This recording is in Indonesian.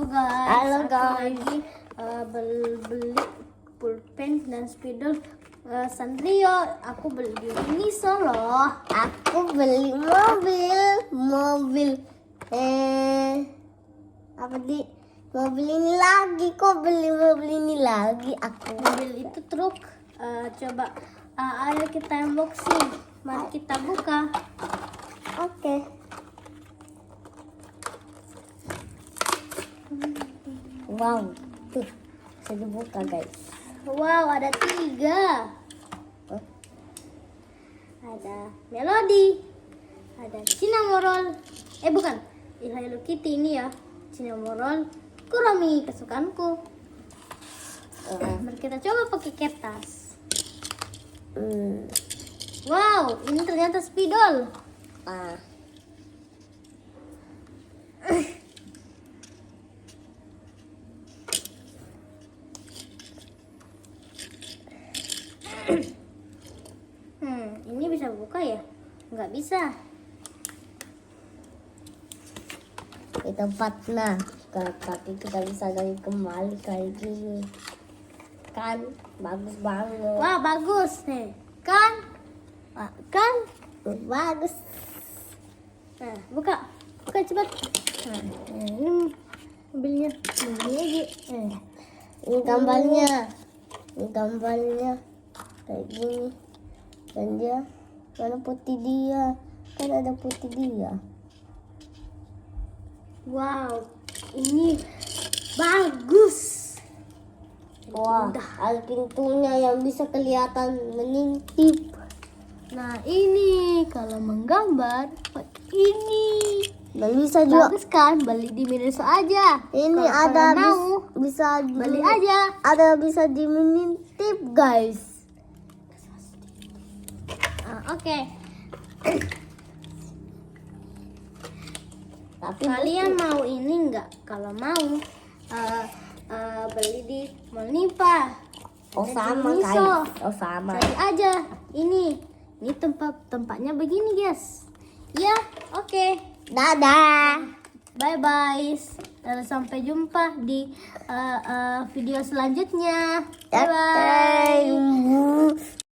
guys. Halo, Aku guys. lagi beli pulpen dan spidol Sanrio. Aku beli di Miniso loh. Aku beli mobil. Mobil ini lagi. Kok beli mobil ini lagi? Aku. Mobil itu truk. Coba ayo kita unboxing. Mari kita buka. Oke. Wow, tuh bisa dibuka guys. Wow, ada 3. Hah? Ada Melody, ada Cinnamoroll. Bukan, Hello Kitty ini ya. Cinnamoroll, Kuromi kesukaanku. Mari kita coba pakai kertas. Wow, ini ternyata spidol. Ini bisa buka ya? Nggak bisa. Di tempatnya, tapi kita bisa lagi kembali kayak gini. Kan bagus banget. Wah, bagus nih. Kan? Kan? Bagus. Nah, buka cepat. Nah, ini mobilnya lagi. Ini gambarnya kayak gini. Dan dia mana putih dia? Kan ada putih dia. Wow, ini bagus. Wah, ada pintunya yang bisa kelihatan mengintip. Nah, ini kalau menggambar ini. Dan bisa juga. Bagus kan? Beli di Miniso aja. Ini Kalau ada kalian mau bisa beli aja. Ada bisa dimintip guys. Oke. Tapi Kalian mau ini enggak? Kalau mau beli di Mall Nipa. Oh Ada di sama Miniso. kayak. Oh sama. Cari aja. Ini tempatnya begini, guys. Ya, oke. Dadah. Bye bye. Sampai jumpa di video selanjutnya. Bye bye. Bye.